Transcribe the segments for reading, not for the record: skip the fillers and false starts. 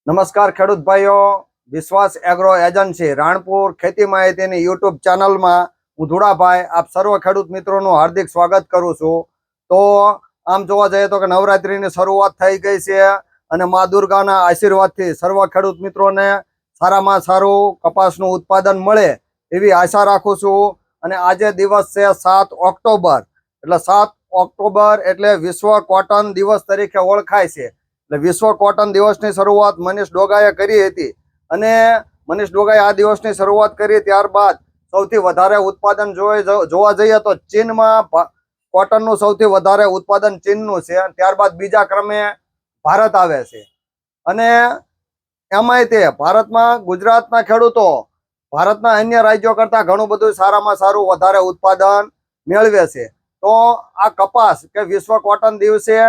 નમસ્કાર ખેડૂત ભાઈઓ, વિશ્વાસ એગ્રો એજન્સી રાણપુર ખેતી માહિતીની યુટ્યુબ ચેનલમાં હું ધુડાભાઈ આપ સર્વ ખેડૂત મિત્રોનું હાર્દિક સ્વાગત કરું છું. તો આમ જોવા જઈએ તો કે નવરાત્રીની શરૂઆત થઈ ગઈ છે અને મા દુર્ગાના આશીર્વાદથી સર્વ ખેડૂત મિત્રોને સારામાં સારું કપાસનું ઉત્પાદન મળે એવી આશા રાખું છું. અને આજે દિવસ છે 7 ઓક્ટોબર, એટલે 7 ઓક્ટોબર એટલે વિશ્વ કોટન દિવસ તરીકે ઓળખાય છે. એટલે વિશ્વ કોટન દિવસની શરૂઆત મનીષ ડોગાએ કરી હતી અને મનીષ ડોગાએ આ દિવસની શરૂઆત કરી ત્યારબાદ સૌથી વધારે ઉત્પાદન જોવા જઈએ તો ચીનમાં કોટનનું સૌથી વધારે ઉત્પાદન ચીનનું છે. ત્યારબાદ બીજા ક્રમે ભારત આવે છે અને એમાંય તે ભારતમાં ગુજરાતના ખેડૂતો ભારતના અન્ય રાજ્યો કરતા ઘણું બધું સારામાં સારું વધારે ઉત્પાદન મેળવે છે. તો આ કપાસ કે વિશ્વ કોટન દિવસે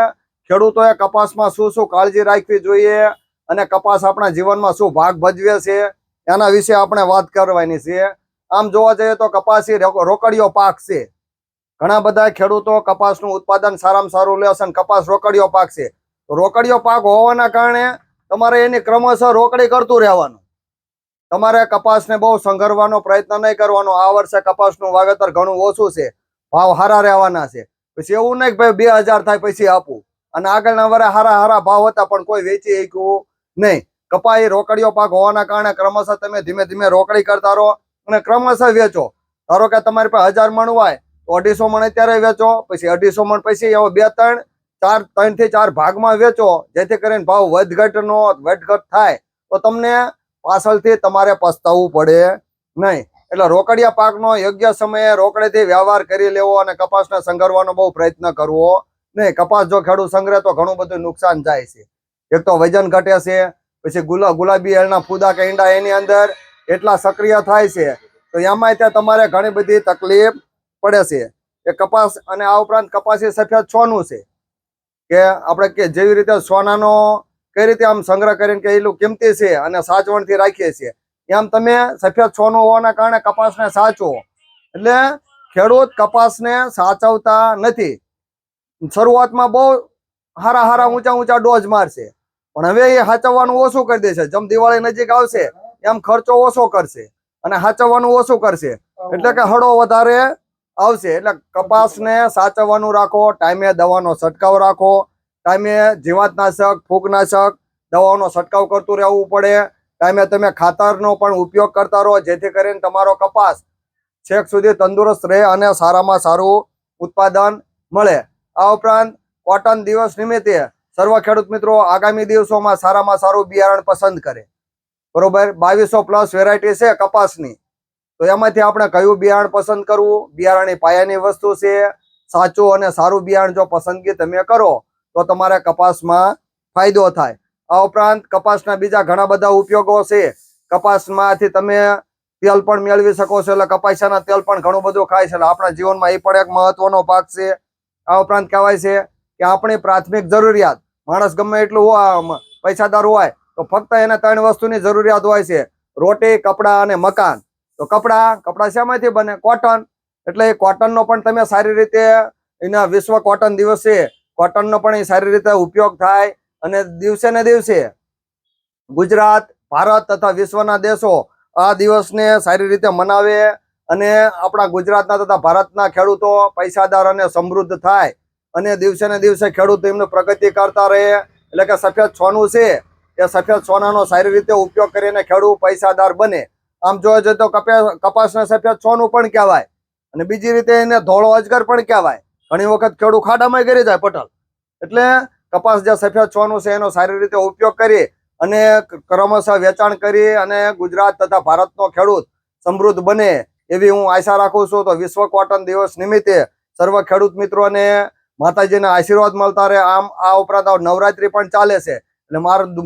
ખેડૂતોએ કપાસમાં શું શું કાળજી રાખવી જોઈએ અને કપાસ આપણા જીવનમાં શું ભાગ ભજવે છે એના વિશે આપણે વાત કરવાની છે. આમ જોવા જઈએ તો કપાસ એ રોકડીયો પાક છે. ઘણા બધા ખેડૂતો કપાસનું ઉત્પાદન સારામાં સારું લે છે અને કપાસ રોકડીયો પાક છે. તો રોકડીયો પાક હોવાના કારણે તમારે એની ક્રમશઃ રોકડી કરતું રહેવાનું. તમારે કપાસને બહુ સંઘરવાનો પ્રયત્ન નહીં કરવાનો. આ વર્ષે કપાસનું વાવેતર ઘણું ઓછું છે, ભાવ સારા રહેવાના છે. પછી એવું નહીં કે ભાઈ 2000 થાય પછી આપું, અને આગળના વર્ષે હારા ભાવ હતા પણ કોઈ વેચી શક્યું નહીં. કપાસ એ રોકડીયો પાક હોવાના કારણે ક્રમશઃ તમે ધીમે ધીમે રોકડી કરતા રહો અને ક્રમશઃ વેચો. ધારો કે તમારી પાસે 1000 મણ હોય તો 250 મણ અત્યારે વેચો, પછી 250 મણ પછી એવો 3 થી 4 ભાગમાં વેચો, જેથી કરીને ભાવ વધઘટ થાય તો તમને પાછળથી તમારે પસ્તાવવું પડે નહીં. એટલે રોકડિયા પાકનો યોગ્ય સમયે રોકડેથી વ્યવહાર કરી લેવો અને કપાસને સંઘરવાનો બહુ પ્રયત્ન કરવો નહીં. કપાસ જો ખેડૂત સંગ્રહ તો ઘણું બધું નુકસાન જાય છે. એક તો વજન ઘટે છે, પછી ગુલાબી એળના ફૂદા કે ઈંડા એની અંદર એટલા સક્રિય થાય છે તો એમાંય ત્યાં તમારે ઘણી બધી તકલીફ પડે છે. એ કપાસ અને આ ઉપરાંત કપાસી સફેદ સોનું છે કે આપણે કે જેવી રીતે સોનાનો કઈ રીતે આમ સંગ્રહ કરીને કે એટલું કિંમતી છે અને સાચવણથી રાખીએ છીએ, એમ તમે સફેદ સોનું હોવાના કારણે કપાસને સાચવો. એટલે ખેડૂત કપાસને સાચવતા નથી. શરૂઆતમાં બહુ હારા ઊંચા ડોઝ મારશે પણ હવે એ સાચવવાનું ઓછું કરી દેશે. જેમ દિવાળી નજીક આવશે એમ ખર્ચો ઓછો કરશે અને સાચવવાનું ઓછું કરશે, એટલે કે હળો વધારે આવશે. એટલે કપાસને સાચવવાનું રાખો, ટાઈમે દવાનો છંટકાવ રાખો, ટાઈમે જીવાતનાશક ફૂગનાશક દવાઓનો છંટકાવ કરતું રહેવું પડે. ટાઈમે તમે ખાતરનો પણ ઉપયોગ કરતા રહો, જેથી કરીને તમારો કપાસ છેક સુધી તંદુરસ્ત રહે અને સારામાં સારું ઉત્પાદન મળે. આ ઉપરાંત કોટન દિવસ નિમિત્તે સર્વ ખેડૂત મિત્રો આગામી દિવસોમાં સારામાં સારું બિયારણ પસંદ કરે. બરોબર, 2200+ વેરાયટી છે કપાસની, તો એમાંથી આપણે કયું બિયારણ પસંદ કરવું? બિયારણની પાયાની વસ્તુ છે. સાચું અને સારું બિયારણ જો પસંદગી તમે કરો તો તમારે કપાસમાં ફાયદો થાય. આ ઉપરાંત કપાસના બીજા ઘણા બધા ઉપયોગો છે. કપાસમાંથી તમે તેલ પણ મેળવી શકો છો, એટલે કપાસિયાના તેલ પણ ઘણું બધું ખાય છે. એટલે આપણા જીવનમાં એ પણ એક મહત્વનો ભાગ છે. આ ઉપરાંત કહેવાય છે કે આપણી પ્રાથમિક જરૂરિયાત, માણસ ગમે એટલું પૈસાદાર હોય તો ફક્ત એને 3 વસ્તુની જરૂરિયાત હોય છે: રોટી, કપડાં અને મકાન. તો કપડાં શેમાંથી બને? કોટન. એટલે એ કોટનનો પણ તમે સારી રીતે એના વિશ્વ કોટન દિવસે કોટનનો પણ એ સારી રીતે ઉપયોગ થાય અને દિવસે ને દિવસે ગુજરાત, ભારત તથા વિશ્વના દેશો આ દિવસને સારી રીતે મનાવે અને આપણા ગુજરાતના તથા ભારતના ખેડૂતો પૈસાદાર અને સમૃદ્ધ થાય અને દિવસે ને દિવસે ખેડૂતો એમનું પ્રગતિ કરતા રહે. એટલે કે સફેદ સોનું છે એ સફેદ સોનાનો સારી રીતે ઉપયોગ કરીને ખેડૂત પૈસાદાર બને. આમ જોવા જઈએ તો કપાસને સફેદ સોનું પણ કહેવાય અને બીજી રીતે એને ધોળો અજગર પણ કહેવાય. ઘણી વખત ખેડૂત ખાડામાં ગરી જાય પટલ. એટલે કપાસ જે સફેદ સોનું છે એનો સારી રીતે ઉપયોગ કરી અને ક્રમશઃ વેચાણ કરી અને ગુજરાત તથા ભારતનો ખેડૂત સમૃદ્ધ બને એવી હું આશા રાખું છું. તો વિશ્વ કોટન દિવસ નિમિત્તે સર્વ ખેડૂત મિત્રોને માતાજીના આશીર્વાદ મળતા રહે. આમ આ ઉપરાંત નવરાત્રી પણ ચાલે છે, એટલે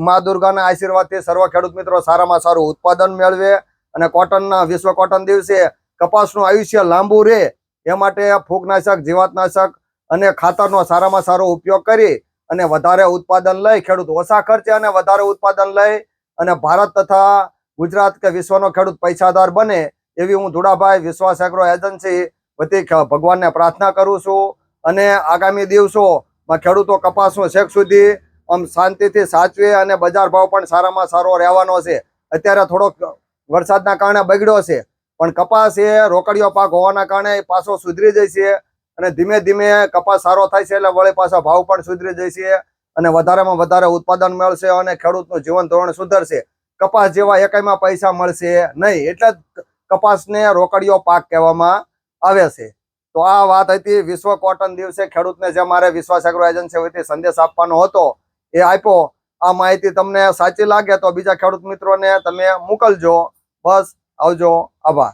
મા દુર્ગાના આશીર્વાદથી સર્વ ખેડૂત મિત્રો સારામાં સારું ઉત્પાદન મેળવે અને કોટનના વિશ્વ કોટન દિવસે કપાસનું આયુષ્ય લાંબુ રહે એ માટે ફૂગનાશક, જીવાતનાશક અને ખાતરનો સારામાં સારો ઉપયોગ કરી અને વધારે ઉત્પાદન લઈ ખેડૂત ઓછા ખર્ચે અને વધારે ઉત્પાદન લઈ અને ભારત તથા ગુજરાત કે વિશ્વનો ખેડૂત પૈસાદાર બને એવી હું ધુડાભાઈ વિશ્વાસ એગ્રો એજન્સી વતી ભગવાનને પ્રાર્થના કરું છું. અને આગામી દિવસોમાં ખેડૂતો કપાસનું છેક સુધી આમ શાંતિથી સાચવે અને બજાર ભાવ પણ સારામાં સારો રહેવાનો છે. અત્યારે થોડોક વરસાદના કારણે બગડ્યો છે, પણ કપાસ એ રોકડીયો પાક હોવાના કારણે પાછો સુધરી જશે અને ધીમે ધીમે કપાસ સારો થાય છે એટલે વળી પાછા ભાવ પણ સુધરી જશે અને વધારેમાં વધારે ઉત્પાદન મળશે અને ખેડૂતનું જીવન ધોરણ સુધરશે. કપાસ જેવા એકાઈમાં પૈસા મળશે નહીં, એટલે જ કપાસને રોકડીયો પાક કહેવામાં આવે છે. તો આ વાત હતી વિશ્વ કોટન દિવસે ખેડૂતને જે મારે વિશ્વાસ એગ્રો એજન્સી વતી સંદેશ આપવાનો હતો એ આપ્યો. આ માહિતી તમને સાચી લાગે તો બીજા ખેડૂત મિત્રોને તમે મોકલજો. બસ, આવજો, આભાર.